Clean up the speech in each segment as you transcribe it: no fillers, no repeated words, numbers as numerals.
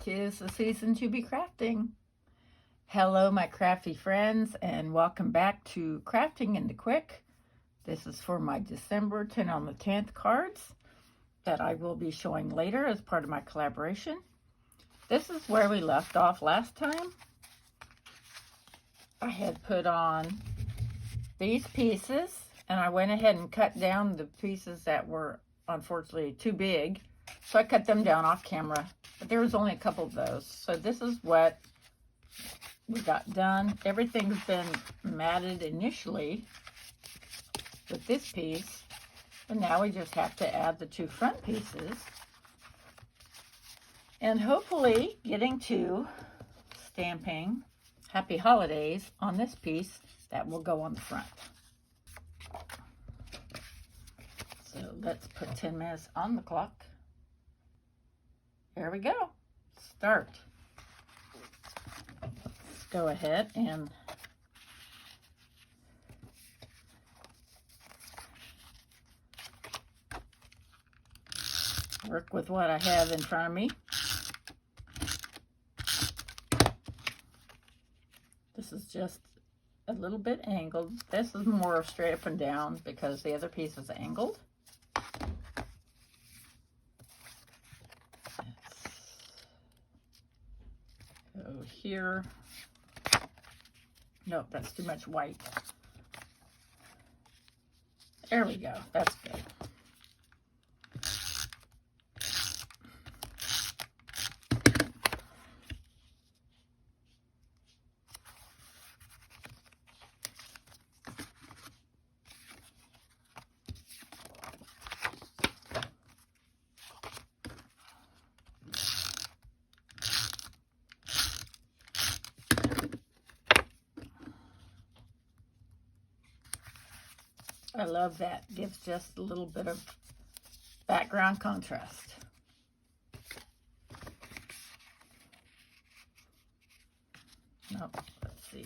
'Tis the season to be crafting. Hello, my crafty friends, and welcome back to Crafting in the Quick. This is for my December 10 on the 10th cards that I will be showing later as part of my collaboration. This is where we left off last time. I had put on these pieces, and I went ahead and cut down the pieces that were unfortunately too big. So I cut them down off camera, but there was only a couple of those. So this is what we got done. Everything's been matted initially with this piece, and now we just have to add the two front pieces. And hopefully getting to stamping Happy Holidays on this piece that will go on the front. So let's put 10 minutes on the clock. There we go. Start. Let's go ahead and work with what I have in front of me. This is just a little bit angled. This is more straight up and down because the other piece is angled. Go here. Nope, that's too much white. There we go. That's good. I love that. Gives just a little bit of background contrast. Nope, let's see.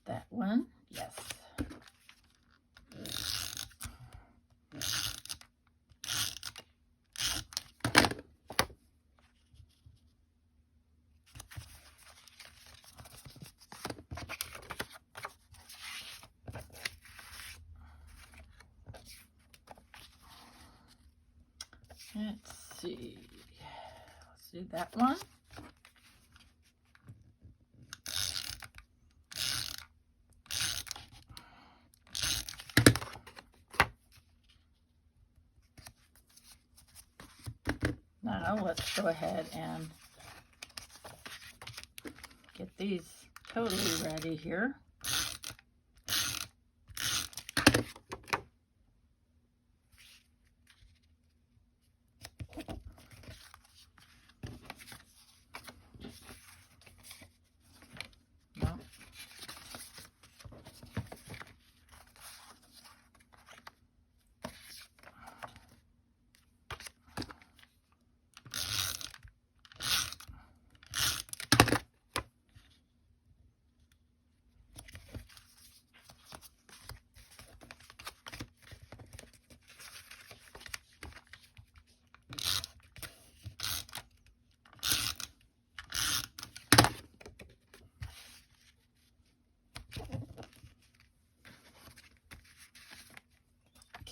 That one, yes. Let's see. Let's do that one. Now let's go ahead and get these totally ready here.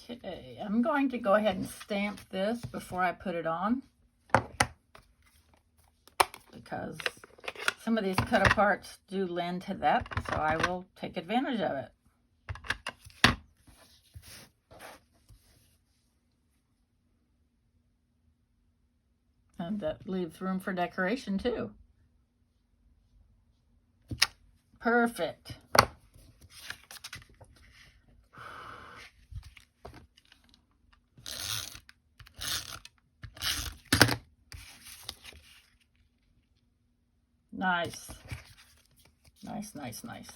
Okay, I'm going to go ahead and stamp this before I put it on because some of these cut aparts do lend to that, so I will take advantage of it. And that leaves room for decoration too. Perfect. Nice. Nice, nice, nice.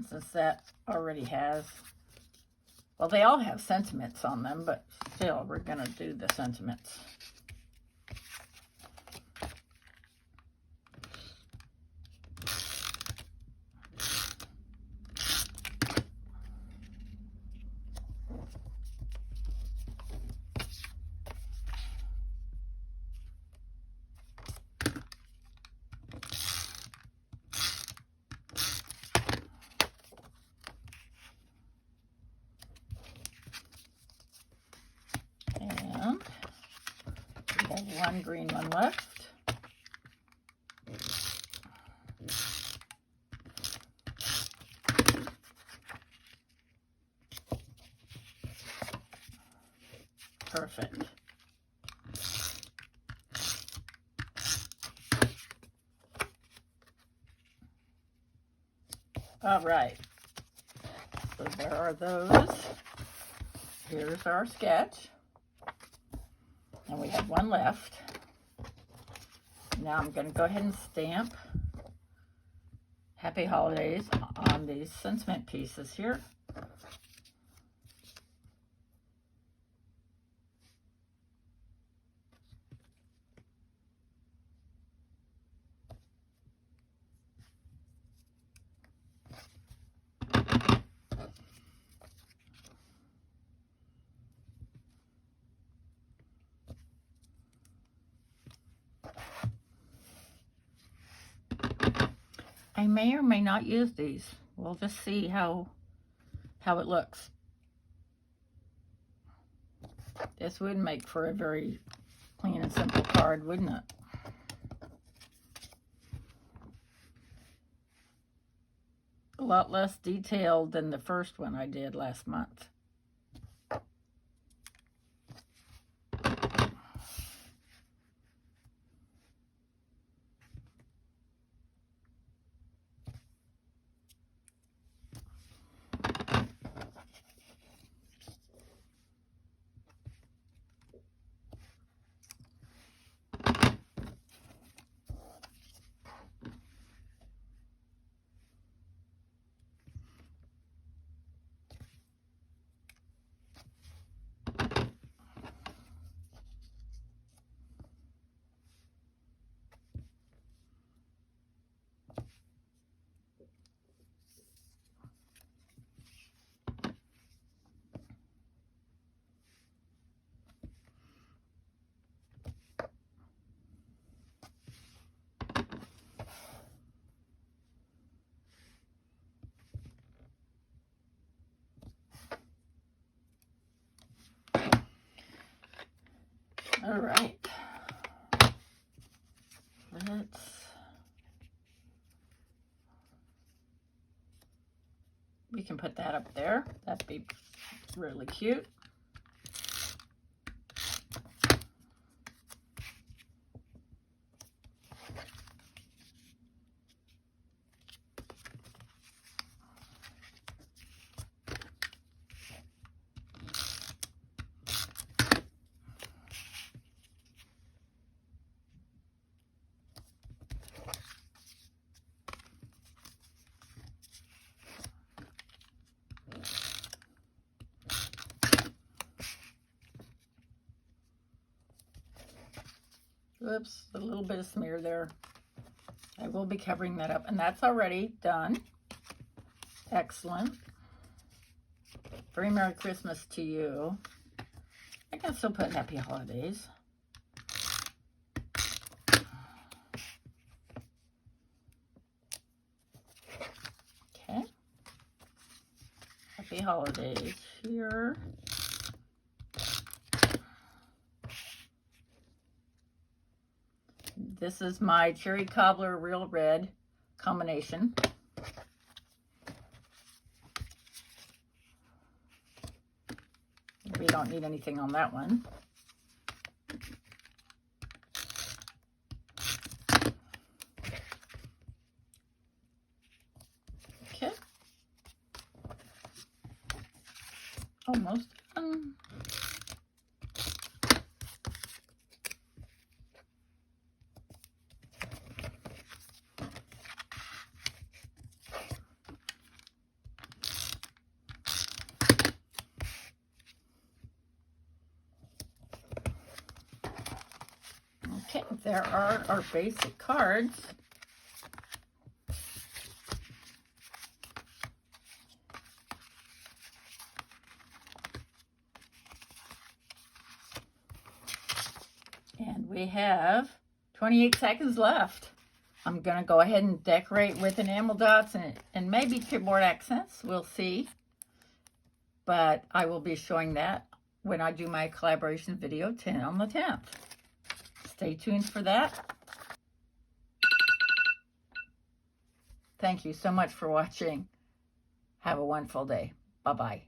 since that already has, well, they all have sentiments on them, but still, we're going to do the sentiments. And we have one green one left. Perfect. All right. So there are those. Here's our sketch. And we have one left. Now I'm going to go ahead and stamp Happy Holidays on these sentiment pieces here. I may or may not use these. We'll just see how it looks. This would make for a very clean and simple card, wouldn't it? A lot less detailed than the first one I did last month. All right. We can put that up there. That'd be really cute. Oops, a little bit of smear there. I will be covering that up, and that's already done. Excellent. Very Merry Christmas to you. I can still put Happy Holidays. Okay. Happy Holidays here. This is my Cherry Cobbler Real Red combination. We don't need anything on that one. Okay. Almost done. Okay, there are our basic cards. And we have 28 seconds left. I'm going to go ahead and decorate with enamel dots and maybe chipboard accents. We'll see. But I will be showing that when I do my collaboration video 10 on the 10th. Stay tuned for that. Thank you so much for watching. Have a wonderful day. Bye-bye.